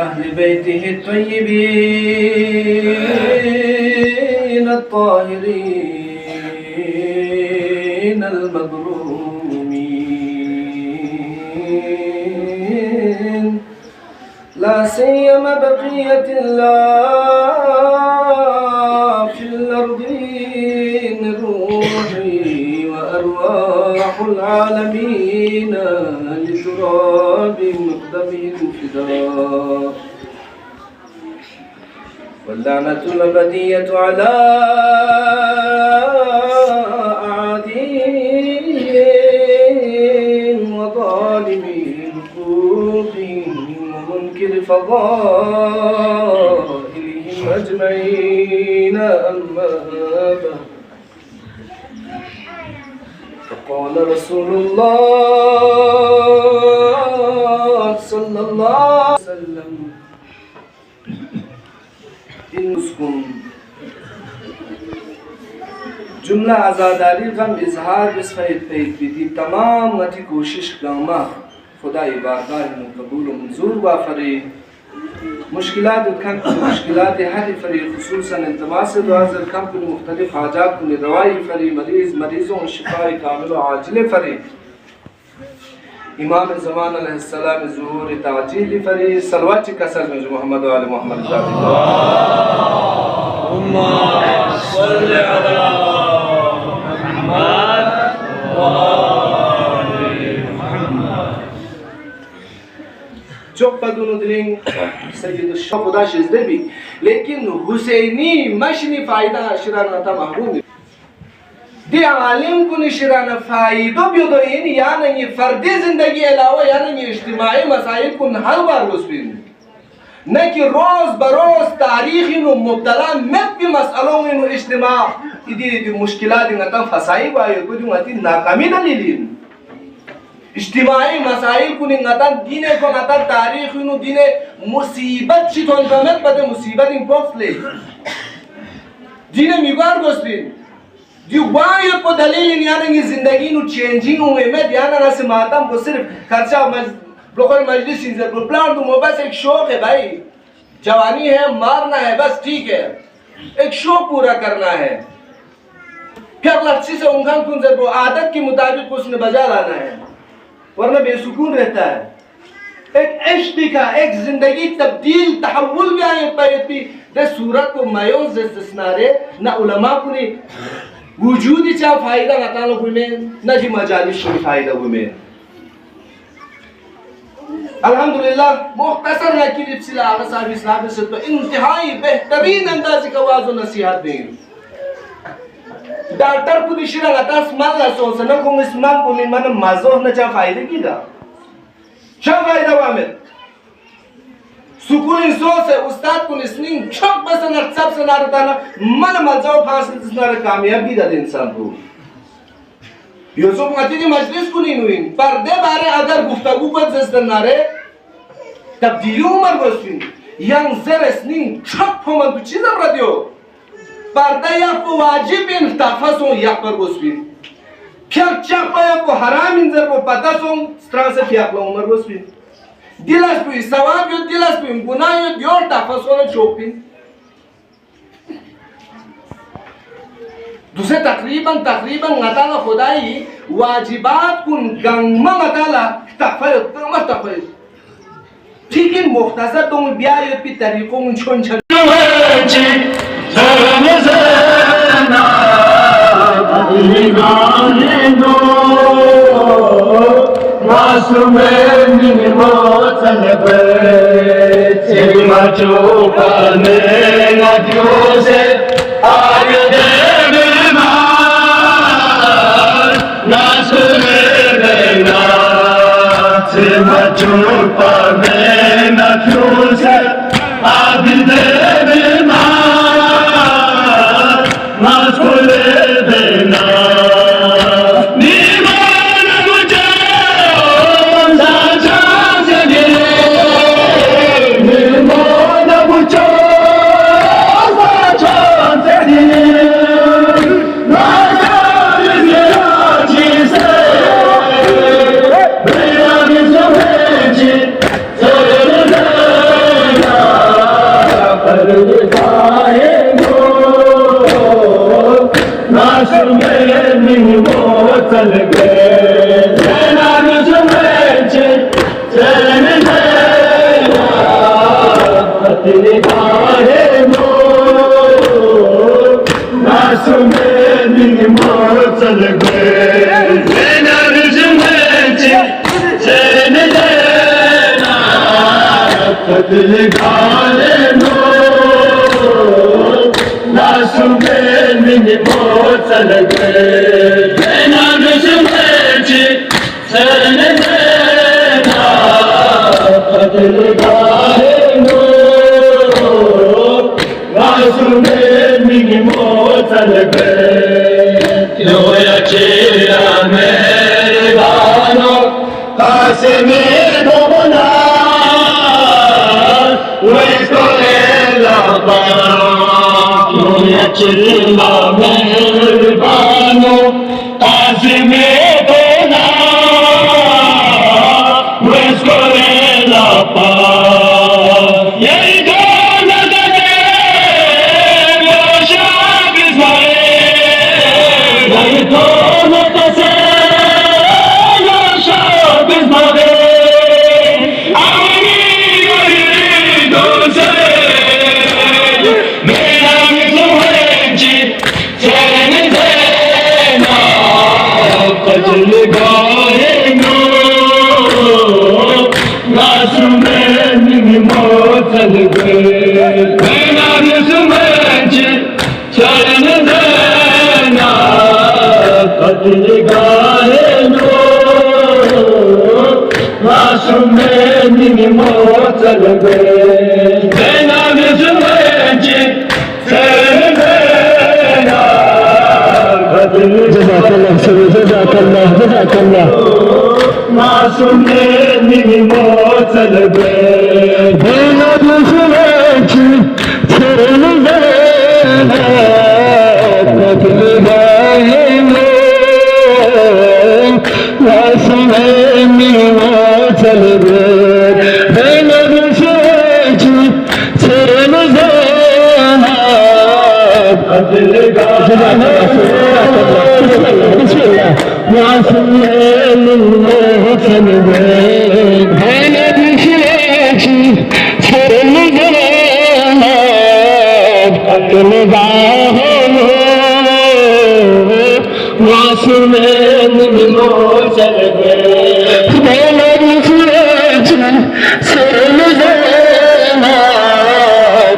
أهل بيته الطيبين الطاهرين المظلومين لا سيما بقية الله في الأرضين روحي وأرواح العالمين لتراب مقدمه الفداء واللعنة الأبدية على أعادين وظالمين حقوقهم ومنكر فضائلهم أجمعين أما بعد فقال رسول الله صلى الله عليه وسلم इनस्कुन जुमला आज़ादारी गम इजहार बिस्फैद पैद बिदी तमाम मती कोशिश गामा खुदा इबारगाह में कबूल व मंजूर व फरे मुश्किलात कम मुश्किलात हर फरे खुसूसन इल्तिमास दुआ ज़र कम कुल मुख्तलिफ हाजात कुल रवाई फरे मरीज़ों शिफाए कामिल व आजिल फरे इमाम ज़मान अलैहिस्सलाम ज़ुहूर ताजील फरी सलवात कसर में मोहम्मद व आले मोहम्मद अल्लाहुम्मा सल्लि अला मुहम्मद व आले Muhammad çok badunu diling Syed खुदा शिजदे भी लेकिन हुसैनी मशनी फायदा शिराना था महरूम दे आलिम को निशराना फायदो बियो यानी यानी ये फर्दी जिंदगी अलावा यानी ये इज्तिमाई मसाइल को हर बार उसबिन न कि रोज बरोज तारीखी नो मुब्तला में भी मसलों में नो इज्तिमा इदी मुश्किलात इंगता फसाई बाय को जो अति नाकामी न लीलिन इज्तिमाई मसाइल को इंगता दीने को नता तारीखी नो दीने मुसीबत चितोन कमत पते मुसीबत इन पोफले दीने मिगार गोस्बिन दिवाये को दलील यानी जिंदगी नु चेंजिंग हुए मैं ध्यान ना से मातम को सिर्फ खर्चा ब्रोकर मजलिस से प्लान दूं बस एक शौक है भाई जवानी है मारना है बस ठीक है एक शौक पूरा करना है फिर लक्ष्य से उनका कुन जब आदत के मुताबिक उसने बजा लाना है वरना बेसुकून रहता है एक इश्क का एक जिंदगी तब्दील तहव्वुल भी आए पैती दे सूरत को मायूस जिसनारे ना उलमा को ने वजूदी चा फायदा बताना बुमे न जी मजालिस को फायदा बुमे अल्हम्दुलिल्लाह मुख्तसर ना कि सिला साहब इस्लाम से तो इंतहाई बेहतरीन अंदाज का वाज नसीहत दें डॉक्टर को दिशरा लता स्माल ला सो सना को इस्माम को मन मजो न चा फायदे कीगा चा फायदा वामे सुकून सो से उस्ताद को निस्निंग छक बस न सब से नारता ना मन मजो फासिल जिसना कामयाबी दा इंसान को यूसुफ मती की मजलिस को नहीं हुई पर्दे बारे अगर गुफ्तगू पर जिसना नारे तब्दीली उमर बसफिन yang zeresnin छक फोमन तो चीज़ अब रदियो पर्दा या को वाजिब इन तफासों या पर बसफिन क्या चापाया को हराम इन जर को पता सों स्ट्रांस से क्या अपना उमर बसफिन दिलास पे सवाब यो दिलास पे गुनाह यो दियोर तफासों चोपिन दूसरे तकरीबन नताला खुदाई वाजिबात कुन गंगमा नताला तफाय ठीक है मुख्तसर तो बियाह पे तरीकों में छोन छन قتلگاه نور معصومه می‌موت لگه بینا دشمنی سرنه بینا قتلگاه نور معصومه می‌موت لگه لویا چیرا مهربانو قاسمی دونا چلا مہربانو قاسم دونا ویس کو لیلا پا یہی دونا دے روشا بزمائے یہی دونا دے روشا بزمائے آمینی گئی دوسرے قتلگاه نور معصومه می‌موت لگه بینا دشمنی سرنه بینا قتلگاه نور معصومه می‌موت لگه بینا دشمنی سرنه بینا جزاك الله خير جزاك الله جزاك الله معصوم می‌موت لگه بینا دشمنی سرنه بینا قتلگاه نور معصوم می‌موت لگه بینا دشمنی سرنه بینا قتلگاه بسم الله معصوم الموت لگه بینا دشمنی سرنه بینا قتلگاه نور معصوم الموت لگه بینا دشمنی سرنه بینا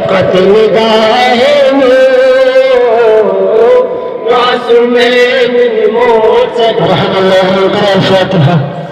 قتلگاه معصوم الموت. رحم الله الفاتحة.